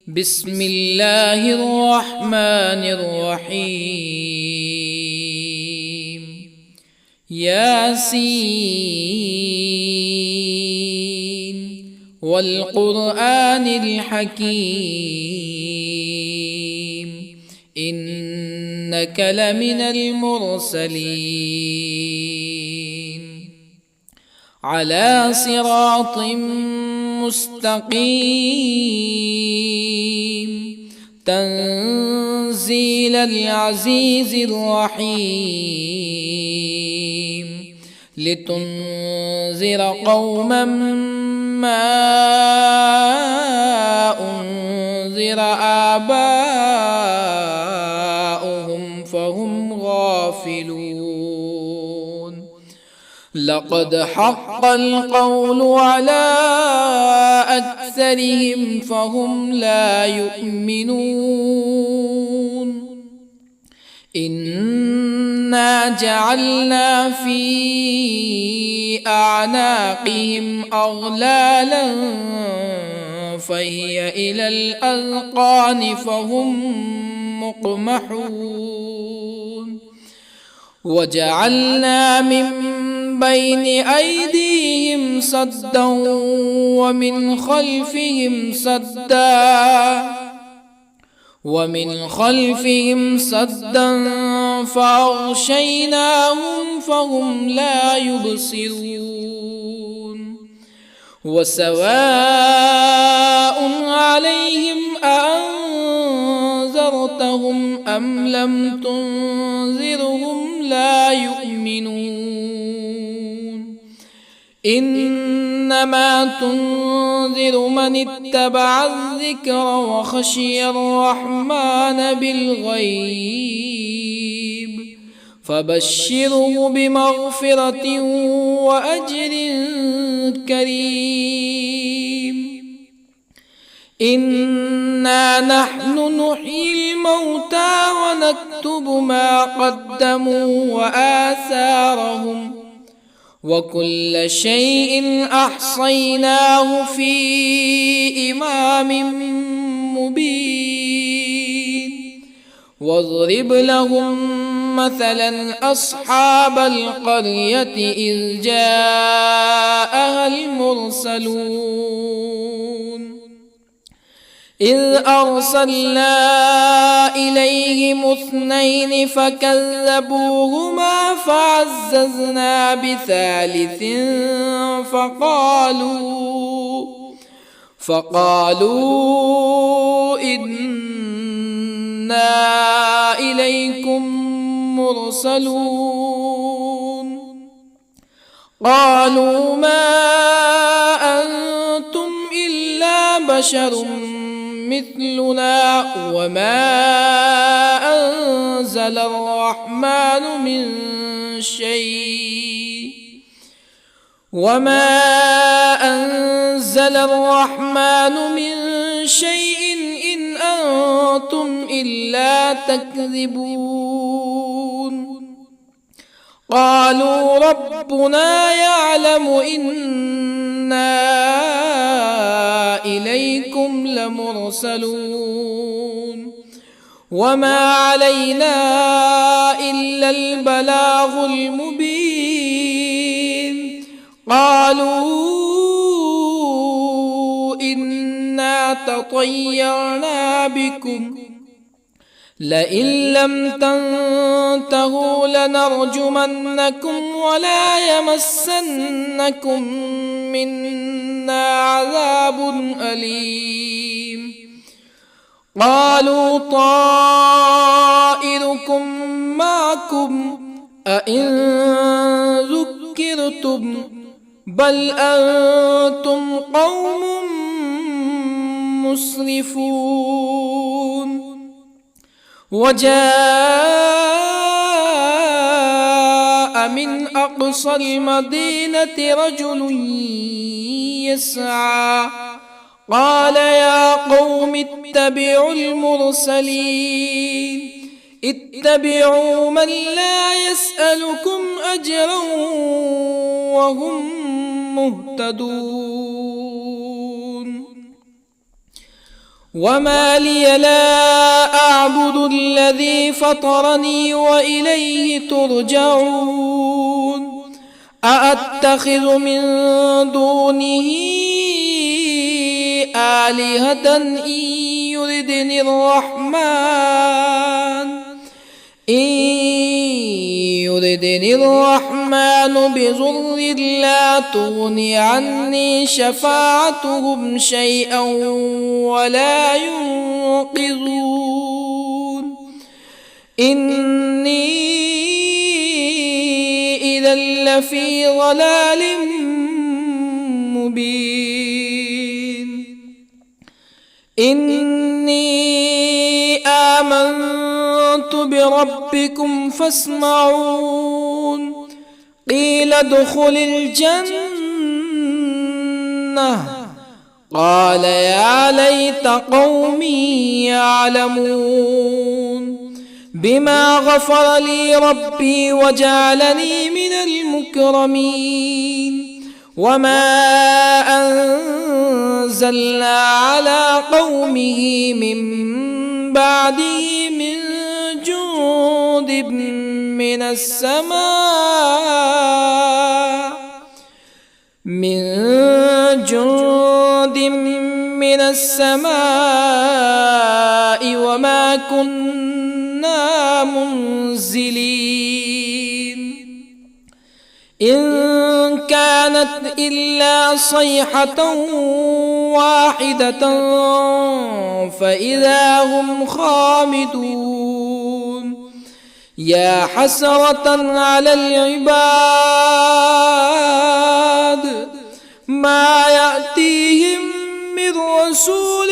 بسم الله الرحمن الرحيم. ياسين والقرآن الحكيم إنك لمن المرسلين على صراط مستقيم تنزيل العزيز الرحيم لتنذر قوما ما أنذر آباؤهم فهم غافلون. لقد حق القول على أكثرهم فهم لا يؤمنون. إنا جعلنا في أعناقهم أغلالا فهي إلى الأذقان فهم مقمحون. وجعلنا من بين أيديهم سدا ومن خلفهم سدا فأغشيناهم فهم لا يبصرون. وسواء عليهم أأنذرتهم أم لم تنذرهم لا يؤمنون. إنما تنذر من اتبع الذكر وخشي الرحمن بالغيب فبشره بمغفرة وأجر كريم. إنا نحن نحيي الموتى ونكتب ما قدموا وآثارهم وكل شيء أحصيناه في إمام مبين. واضرب لهم مثلا أصحاب القرية إذ جاءها المرسلون إذ أرسلنا إليهم اثنين فكذبوهما فعززنا بثالث فقالوا إنا إليكم مرسلون. قالوا ما أنتم إلا بشر مثلنا وما أنزل الرحمن من شيء إن أنتم إلا تكذبون. قالوا ربنا يعلم إنا إليكم لمرسلون وما علينا إلا البلاغ المبين. قالوا إنا تطيرنا بكم لئن لم تنتهوا لنرجمنكم ولا يمسنكم منا عذاب أليم. قالوا طائركم معكم أئن ذكرتم بل أنتم قوم مسرفون. وجاء من أقصى المدينة رجل يسعى قال يا قوم اتبعوا المرسلين اتبعوا من لا يسألكم أجرا وهم مهتدون. وما لي لا أعبد الذي فطرني وإليه ترجعون أأتخذ من دونه آلهة يردني الرحمن بضر لا تغن عني شفاعتهم شيئا ولا ينقذون إني إذا لفي ضلال مبين إني آمنت بربكم فاسمعون قيل ادخل الجنة قال يا ليت قومي يعلمون بما غفر لي ربي وجعلني من المكرمين وما أنزلنا على قومه من بعده من جند من السماء وما كنا منزلين إن كانت إلا صيحة واحدة فإذا هم خامدون يا حسرة على العباد ما يأتيهم من رسول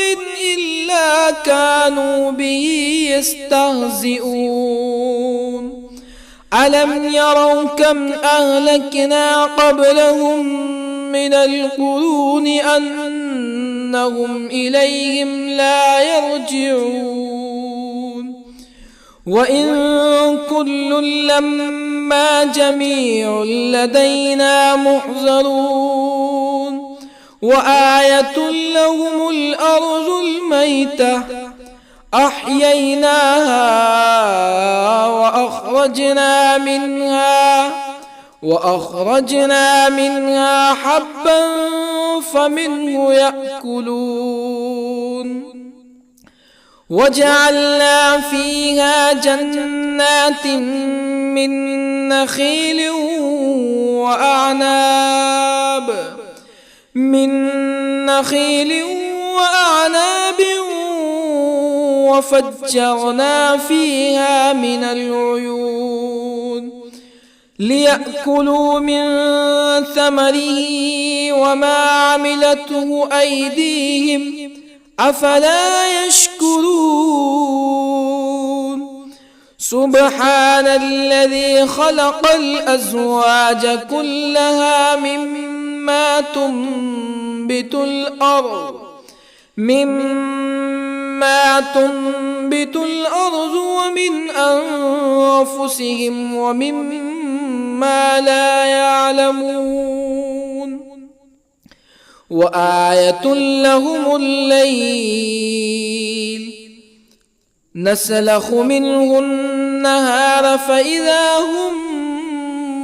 إلا كانوا به يستهزئون ألم يروا كم أهلكنا قبلهم من القرون أنهم إليهم لا يرجعون وإن كل لما جميع لدينا محضرون وآية لهم الأرض الميتة أحييناها وأخرجنا منها حبا فمنه يأكلون وجعلنا فيها جنات من نخيل وأعناب وفجرنا فيها من العيون ليأكلوا من ثمره وما عملته أيديهم أفلا يشكرون سبحان الذي خلق الأزواج كلها مما تنبت الأرض ومن أنفسهم ومما لا يعلمون وآية لهم الليل نسلخ منه النهار فإذا هم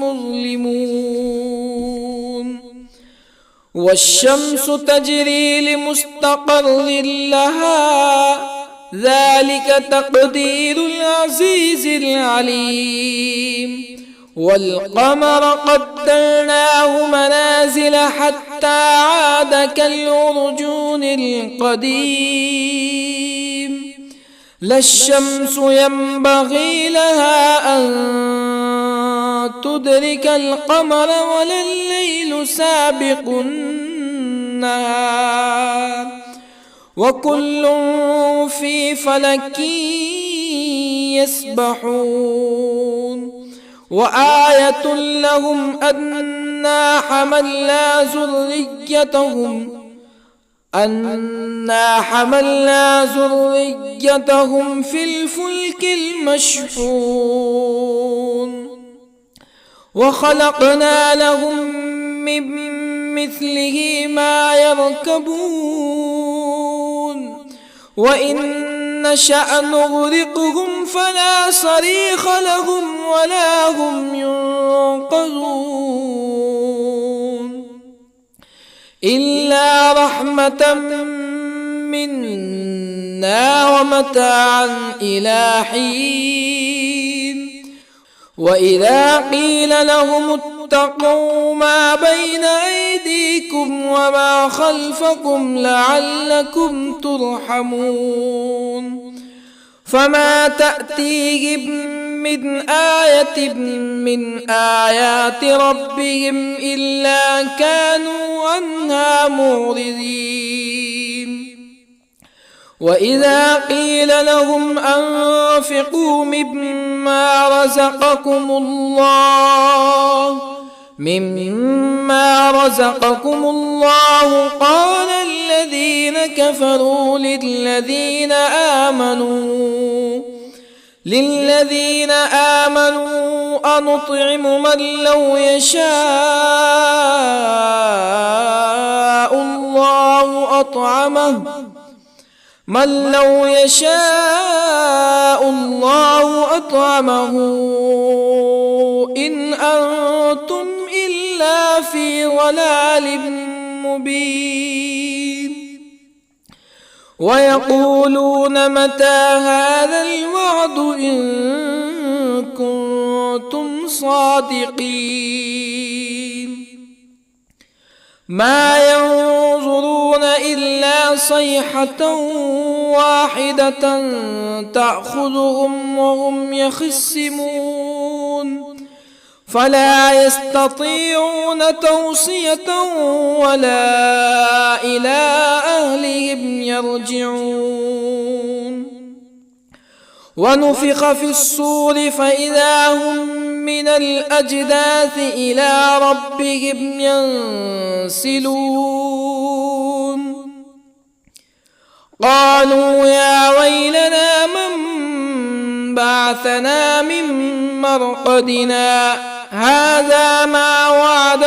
مظلمون والشمس تجري لمستقر لها ذلك تقدير العزيز العليم والقمر قدرناه منازل حتى عاد كالعرجون القديم لا الشمس ينبغي لها أن تدرك القمر ولا الليل سابق النهار وكل في فلك يسبحون وآية لهم أنا حملنا ذريتهم في الفلك المشحون وخلقنا لهم من مثله ما يركبون وإن نشأ نغرقهم فلا صريخ لهم ولا هم ينقذون إلا رحمة منا ومتاعا إلى حين وإذا قيل لهم اتقوا ما بين أيديكم وما خلفكم لعلكم ترحمون فما تأتيهم من آية من آيات ربهم إلا كانوا عنها معرضين وإذا قيل لهم أنفقوا مما رزقكم الله قال الذين كفروا للذين آمنوا أنطعم من لو يشاء الله أطعمه إن أنتم إلا في ضلال مبين ويقولون متى هذا الوعد إن كنتم صادقين ما ينظرون إلا صيحة واحدة تأخذهم وهم يخصمون فلا يستطيعون توصية ولا إلى أهلهم يرجعون ونفخ في الصور فإذا هم من الأجداث إلى ربهم ينسلون قالوا يا ويلنا من بعثنا من مرقدنا هذا ما وعد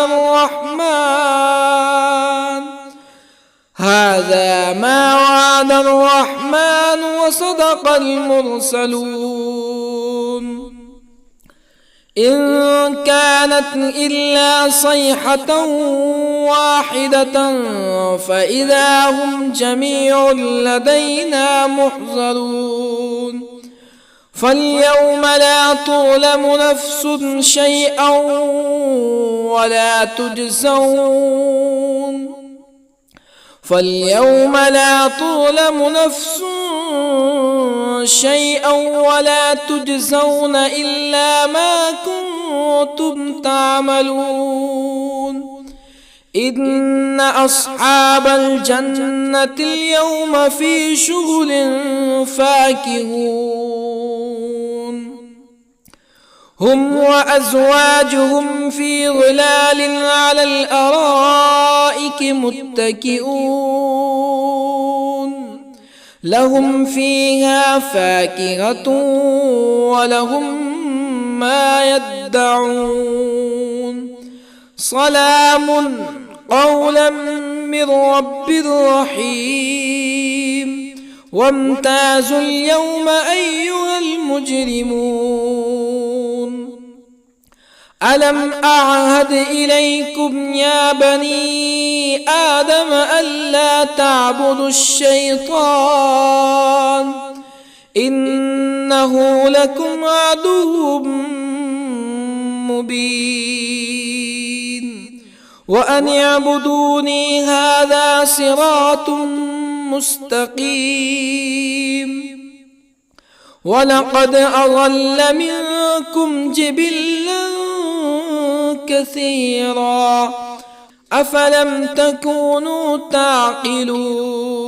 الرحمن وصدق المرسلون إن كانت إلا صيحة واحدة فإذا هم جميع لدينا محضرون فاليوم لا تظلم نفس شيئا ولا تجزون إلا ما كنتم تعملون إن أصحاب الجنة اليوم في شغل فاكهون هم وأزواجهم في ظلال على الأرائك متكئون لهم فيها فاكهة ولهم ما يدعون سلام قولا من رب رحيم وامتازوا اليوم أيها المجرمون ألم أعهد إليكم يا بني آدم ألا تعبدوا الشيطان إنه لكم عدو مبين وأن اعبدوني هذا صراط مستقيم ولقد أضل منكم جبلا كثيرا أفلم تكونوا تعقلون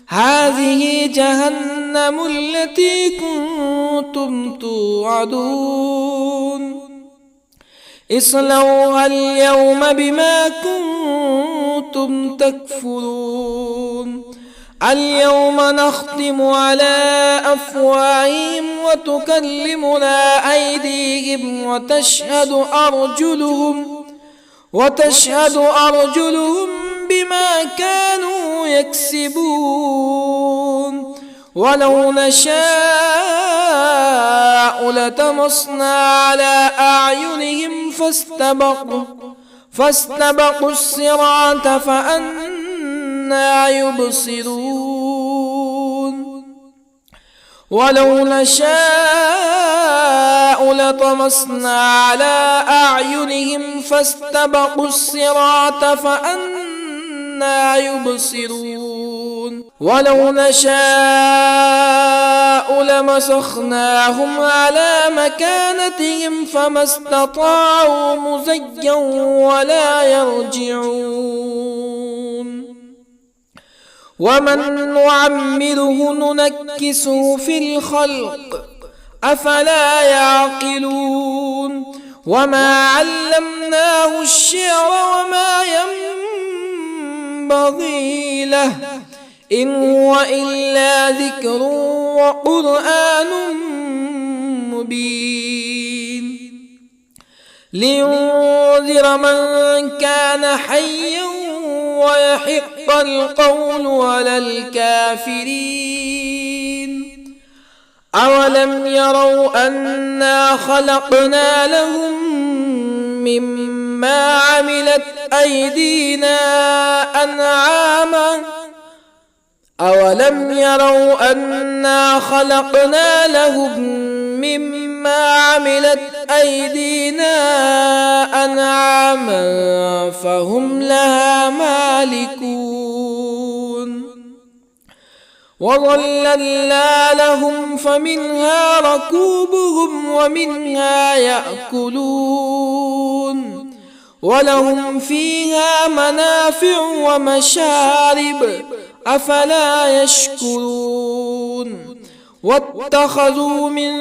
هذه جهنم التي كنتم توعدون اصلوها اليوم بما كنتم تكفرون اليوم نختم على أفواههم وتكلمنا أيديهم وتشهد أرجلهم بما كانوا يكسبون ولو نشاء لطمسنا على أعينهم فاستبقوا الصراط فأنى يبصرون ولو نشاء لطمسنا على أعينهم فاستبقوا الصراط فأنى يبصرون ولو نشاء لمسخناهم على مكانتهم فما استطاعوا مزيا ولا يرجعون ومن نعمره ننكسه في الخلق أفلا يعقلون وما علمناه الشعر وما ينبغي له إن هو إلا ذكر وقرآن مبين لينذر من كان حيا ويحق القول على الكافرين أولم يروا أنا خلقنا لهم مما عملت أيدينا أنعاما أولم يروا أنا خلقنا لهم مما عملت أيدينا أنعاما فهم لها مالكون وظللنا لهم فمنها ركوبهم ومنها يأكلون ولهم فيها منافع ومشارب أفلا يشكرون واتخذوا من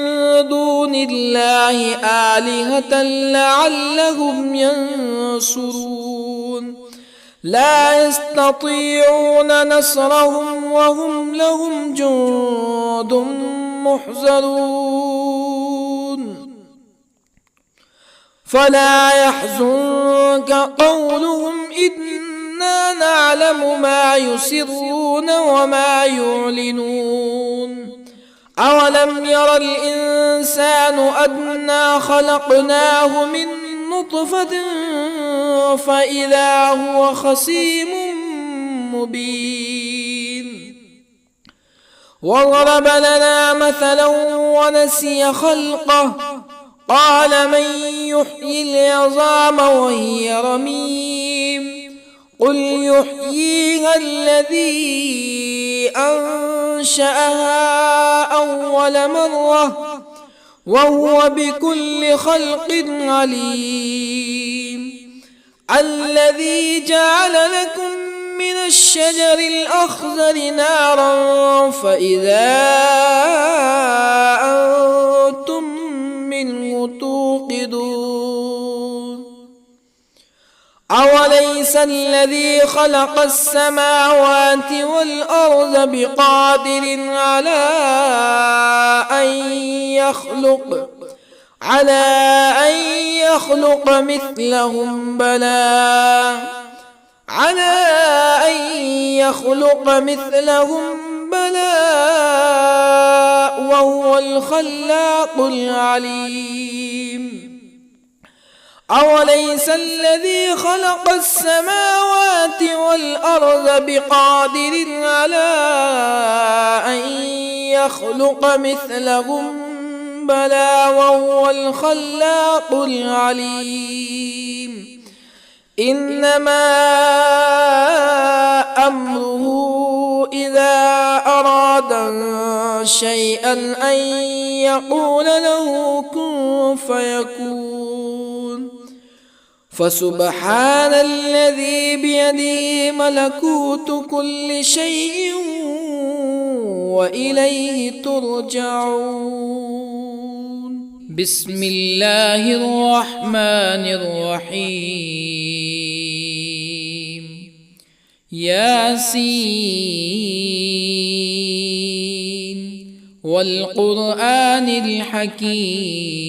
دون الله آلهة لعلهم ينصرون لا يستطيعون نصرهم وهم لهم جند محضرون فلا يحزنك قولهم إنا نعلم ما يسرون وما يعلنون أولم ير الإنسان أنا خلقناه من نطفة فإذا هو خصيم مبين وضرب لنا مثلا ونسي خلقه قال من يحيي العظام وهي رميم قل يحييها الذي أنشأها أول مرة وهو بكل خلق عليم الذي جعل لكم من الشجر الأخضر نارا فإذا أنتم منه توقدون أوليس الذي خلق السماوات والأرض بقادر على أن يخلق مثلهم بلى وهو الخلاق العليم أوليس الذي خلق السماوات والأرض بقادر على أن يخلق مثلهم بلى وهو الخلاق العليم إنما أمره إذا أراد شيئا أن يقول له كن فيكون فسبحان الذي بيده ملكوت كل شيء وإليه ترجعون بسم الله الرحمن الرحيم ياسين والقرآن الحكيم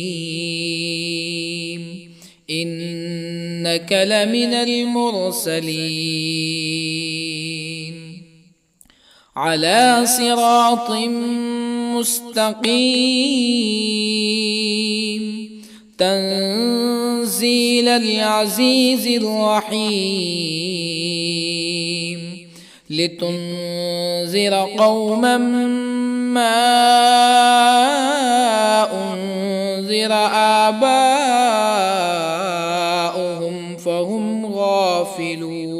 إنك إنك لمن المرسلين على صراط مستقيم تنزيل العزيز الرحيم لتنذر قوما ما أنذر آباؤهم فهم غافلون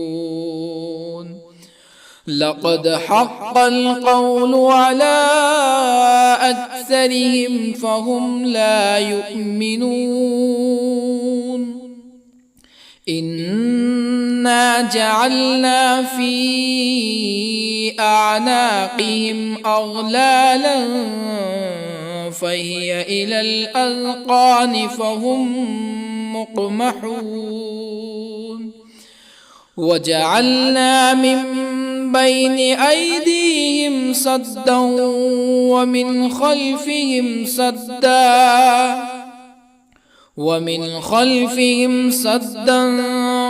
لقد حق القول على أكثرهم فهم لا يؤمنون إنا جعلنا في أعناقهم أغلالا فهي إلى الأذقان فهم مقمحون وجعلنا من بين أيديهم سدا ومن خلفهم سدا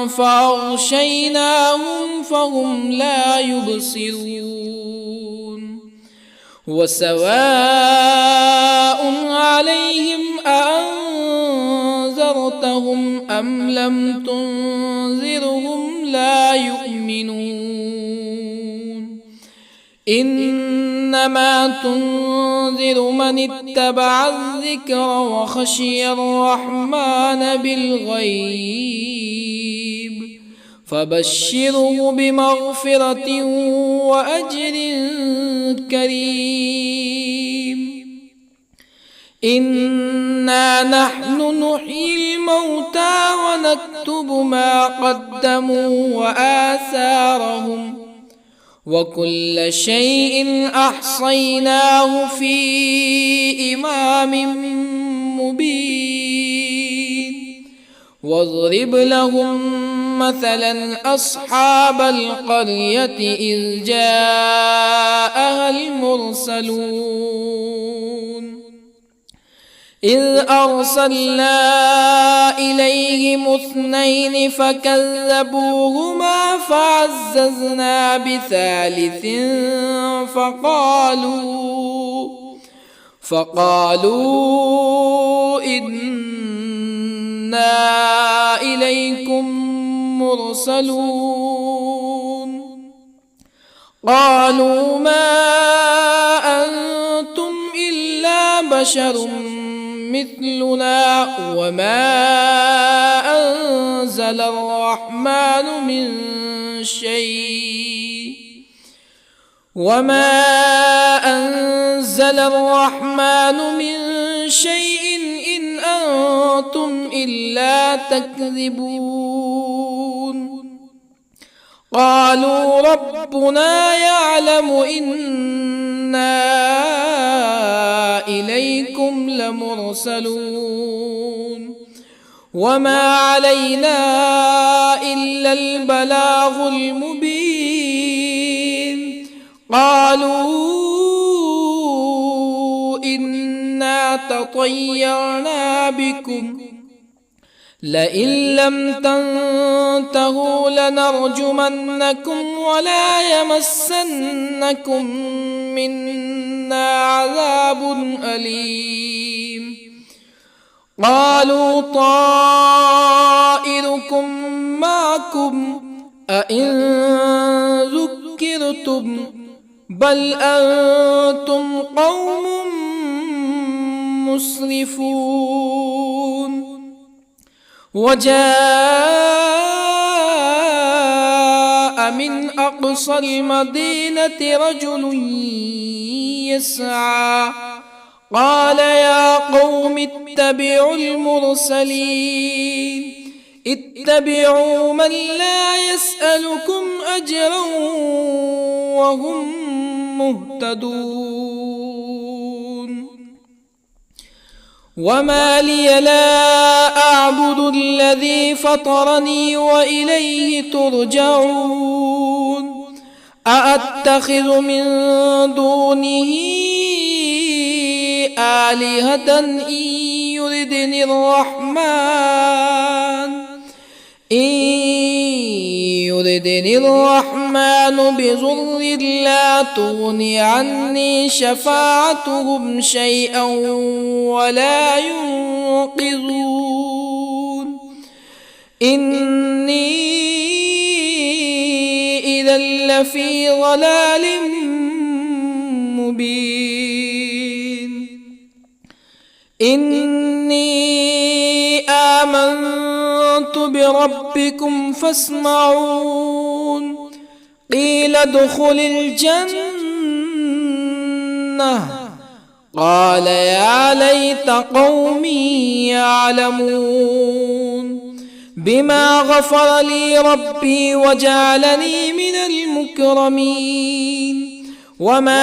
فأغشيناهم فهم لا يبصرون وسواء عليهم أأنذرتهم أم لم تنذرهم لا يؤمنون إنما تنذر من اتبع الذكر وخشي الرحمن بالغيب فبشره بمغفرة وأجر كريم إنا نحن نحيي الموتى ونكتب ما قدموا وآثارهم وكل شيء أحصيناه في إمام مبين واضرب لهم مثلا أصحاب القرية إذ جاءها المرسلون إذ أرسلنا إليهم اثنين فكذبوهما فعززنا بثالث فقالوا إنا إليكم مرسلون قالوا ما أنتم إلا بشر مثلنا وما أنزل الرحمن من شيء إن أنتم إلا تكذبون قالوا ربنا يعلم إنا إليكم لمرسلون وما علينا إلا البلاغ المبين قالوا إنا تطيرنا بكم لئن لم تنتهوا لنرجمنكم ولا يمسنكم منا عذاب أليم قالوا طائركم معكم أئن ذكرتم بل أنتم قوم مسرفون وجاء من أقصى المدينة رجل يسعى قال يا قوم اتبعوا المرسلين اتبعوا من لا يسألكم أجرا وهم مهتدون وما لي لا أعبد الذي فطرني وإليه ترجعون أأتخذ من دونه آلهة إن يردني الرحمن إن يردني الرحمن بضر لا تغني عني شفاعتهم شيئا ولا ينقذون إني إذا لفي ضلال مبين إني آمنت بربكم فاسمعون قيل ادخل الجنة قال يا ليت قومي يعلمون بما غفر لي ربي وجعلني من المكرمين وما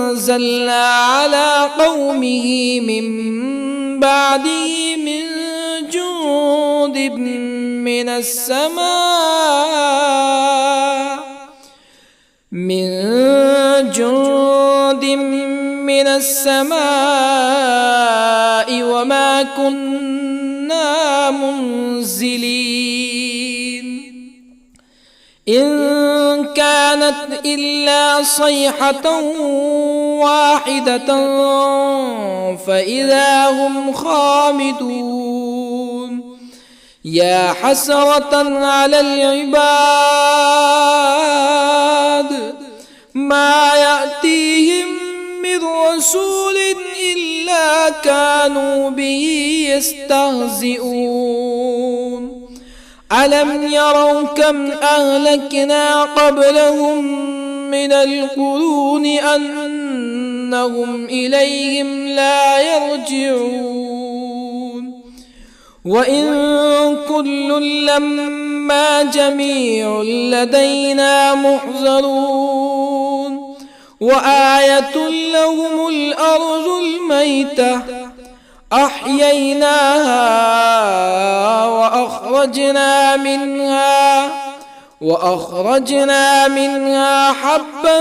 أنزلنا على قومه من بعده من جند من السماء وما كنا منزلين إن كانت إلا صيحة واحدة فإذا هم خامدون يا حسرة على العباد ما يأتيهم من رسول إلا كانوا به يستهزئون ألم يروا كم أهلكنا قبلهم من القرون أنهم إليهم لا يرجعون وإن كل لما جميع لدينا محضرون وآية لهم الأرض الميتة أحييناها وأخرجنا منها حبا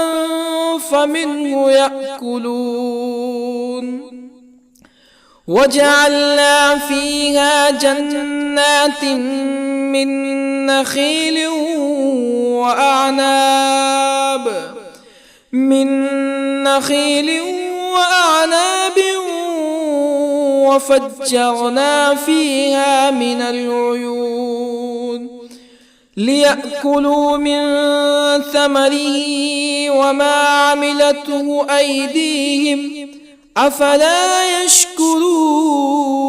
فمنه يأكلون وجعلنا فيها جنات من نخيل وأعناب وفجرنا فيها من العيون ليأكلوا من ثمره وما عملته أيديهم أفلا يشكرون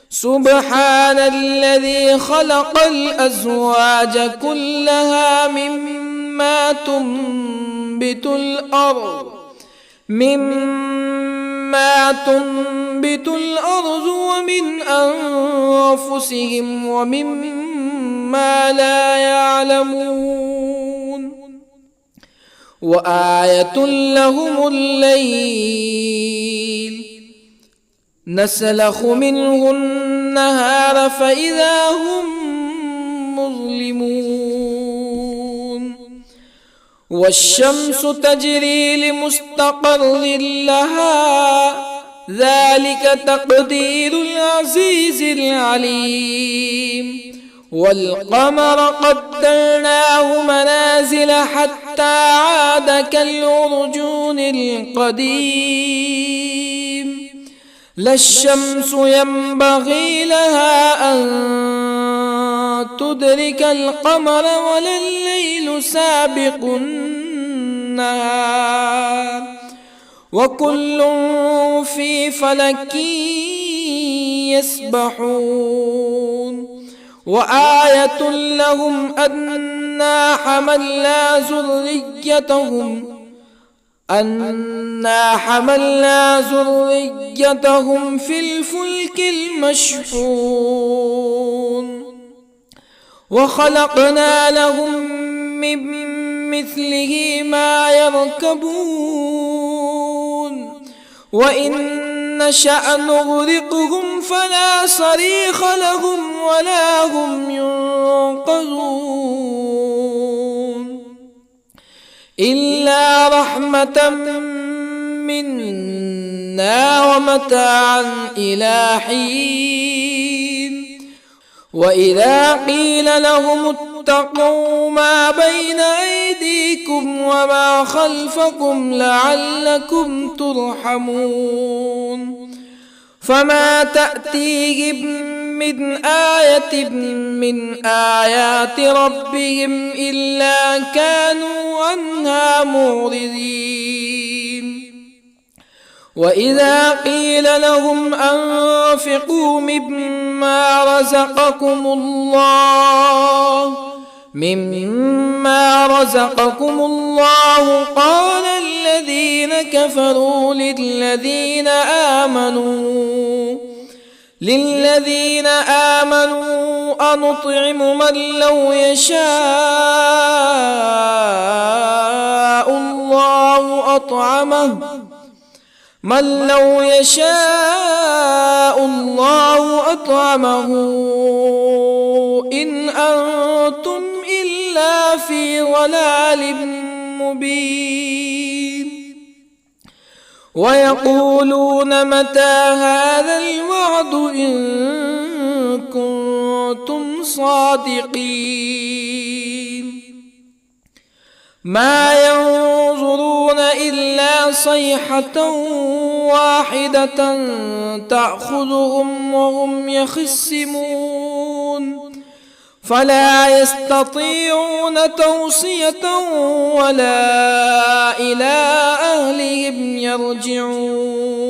سبحان الذي خلق الأزواج كلها مما تنبت الأرض ومن أنفسهم ومما لا يعلمون وآية لهم الليل نسلخ منه النهار فإذا هم مظلمون والشمس تجري لمستقر لها ذلك تقدير العزيز العليم والقمر قدرناه منازل حتى عاد كالعرجون القديم لا الشمس ينبغي لها أن تدرك القمر ولا الليل سابق النهار وكل في فلك يسبحون وآية لهم أنا حملنا ذريتهم في الفلك المشحون وخلقنا لهم من مثله ما يركبون وإن نشأ نغرقهم فلا صريخ لهم ولا هم ينقذون إلا رحمة منا ومتاعا إلى حين وإذا قيل لهم اتقوا ما بين أيديكم وما خلفكم لعلكم ترحمون فما تأتيهم من آية من آيات ربهم إلا كانوا عنها معرضين وإذا قيل لهم أنفقوا مما رزقكم الله قال الذين كفروا للذين آمنوا أنطعم من لو يشاء الله أطعمه إن أنتم إلا في ضلال مبين ويقولون متى هذا الوعد إن كنتم صادقين ما ينظرون إلا صيحة واحدة تأخذهم وهم يخصمون فلا يستطيعون توصية ولا إلى أهلهم يرجعون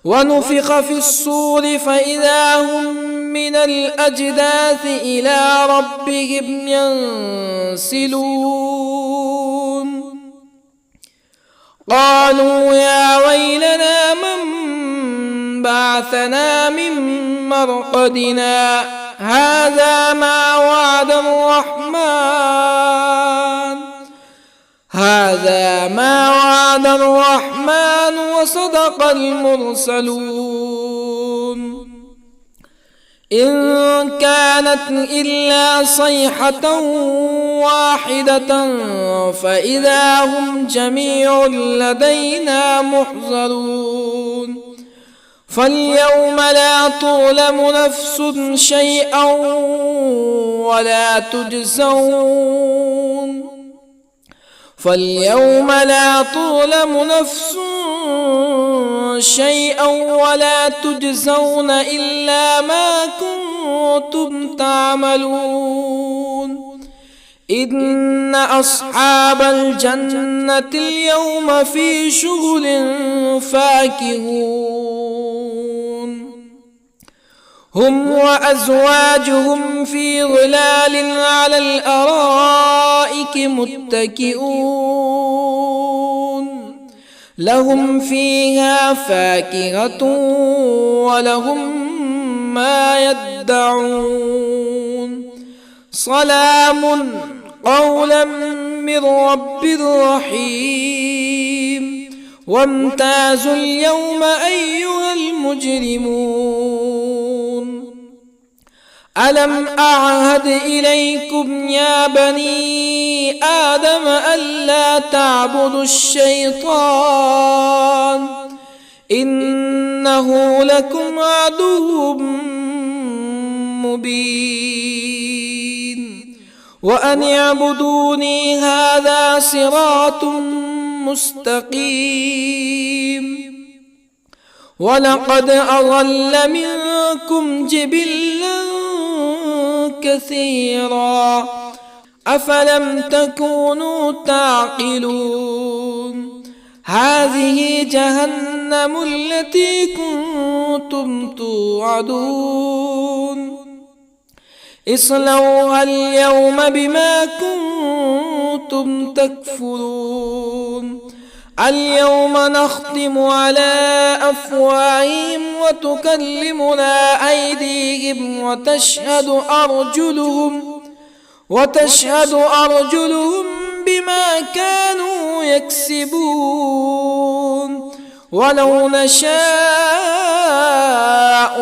ونفخ في الصور فإذا هم من الأجداث إلى ربهم ينسلون قالوا يا ويلنا من بعثنا من مرقدنا هذا ما وعد الرحمن وصدق المرسلون إن كانت إلا صيحة واحدة فإذا هم جميع لدينا محضرون فاليوم لا تظلم نفس شيئا ولا تجزون إلا ما كنتم تعملون إن أصحاب الجنة اليوم في شغل فاكهون هم وأزواجهم في ظلال على الأرائك متكئون لهم فيها فاكهة ولهم ما يدعون سلام قولا من رب رحيم وامتازوا اليوم أيها المجرمون ألم أعهد إليكم يا بني آدم ألا تعبدوا الشيطان إنه لكم عدو مبين وأن اعبدوني هذا صراط مستقيم ولقد أضل منكم جبلا كثيرا أفلم تكونوا تعقلون هذه جهنم التي كنتم توعدون اصلوها اليوم بما كنتم تكفرون اليوم نختم على أفواههم وتكلمنا أيديهم وتشهد أرجلهم بما كانوا يكسبون ولو نشاء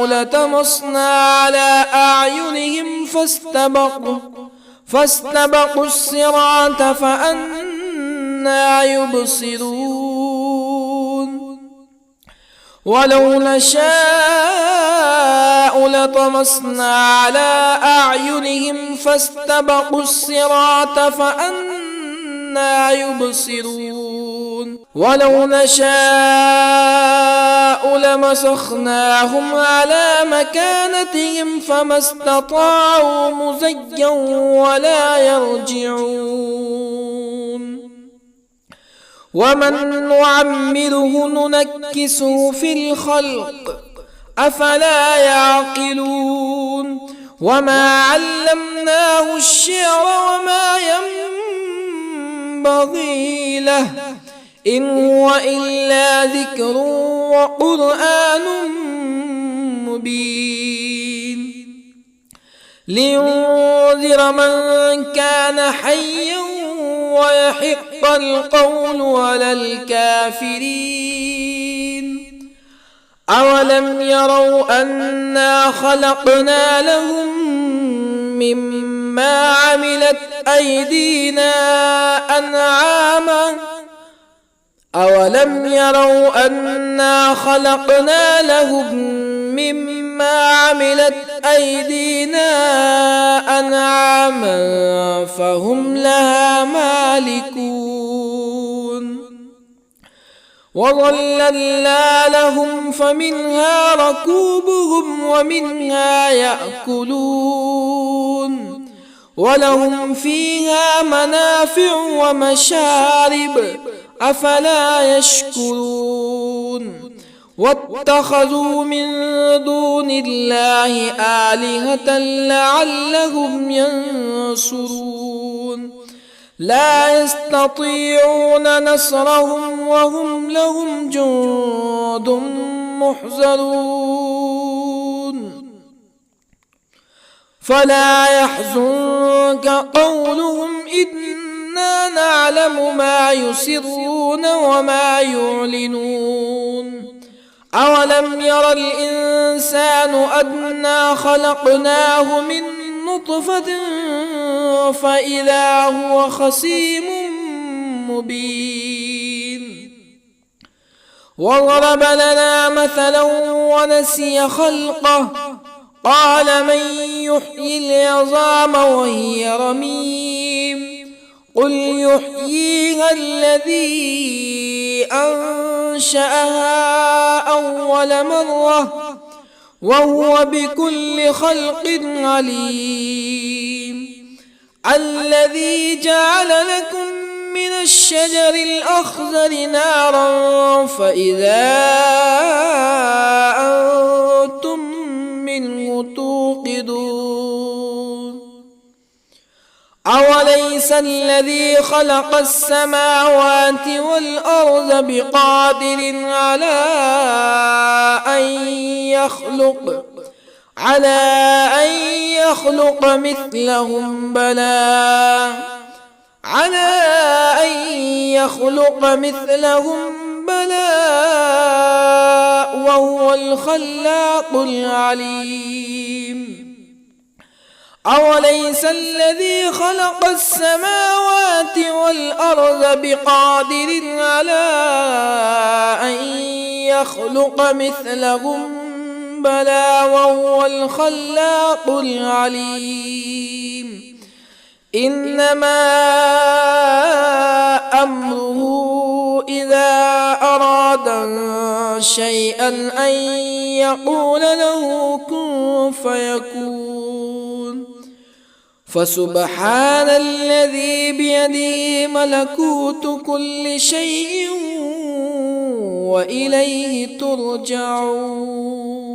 لطمسنا على أعينهم فاستبقوا الصراط فأنى يبصرون ولو نشاء نشاء لطمسنا على أعينهم فاستبقوا الصراط فأنى يبصرون ولو نشاء لمسخناهم على مكانتهم فما استطاعوا مزيا ولا يرجعون ومن نعمره ننكسه في الخلق أفلا يعقلون وما علمناه الشعر وما ينبغي له إن هو إلا ذكر وقرآن مبين لينذر من كان حيا ويحق القول على الكافرين أولم يروا أنا خلقنا لهم مما عملت أيدينا أنعاما أولم يروا أنا خلقنا لهم مما عملت أيدينا أنعاما فهم لها مالكون وظللنا لهم فمنها ركوبهم ومنها يأكلون ولهم فيها منافع ومشارب أفلا يشكرون واتخذوا من دون الله آلهة لعلهم ينصرون لا يستطيعون نصرهم وهم لهم جند محضرون فلا يحزنك قولهم إنا نعلم ما يسرون وما يعلنون أولم ير الإنسان أنا خلقناه من نطفة فإذا هو خصيم مبين وضرب لنا مثلا ونسي خلقه قال من يحيي العظام وهي رميم قل يحييها الذي أنشأها أول مرة وهو بكل خلق عليم الذي جعل لكم من الشجر الأخضر نارا فإذا أنتم منه توقدون أوليس الذي خلق السماوات والأرض بقادر على أن يخلق مثلهم بلى وهو الخلاق العليم أوليس الذي خلق السماوات والأرض بقادر على أن يخلق مثلهم بلى وهو الخلاق العليم إنما أمره إذا أراد شيئا أن يقول له كن فيكون فسبحان الذي بيده ملكوت كل شيء وإليه ترجعون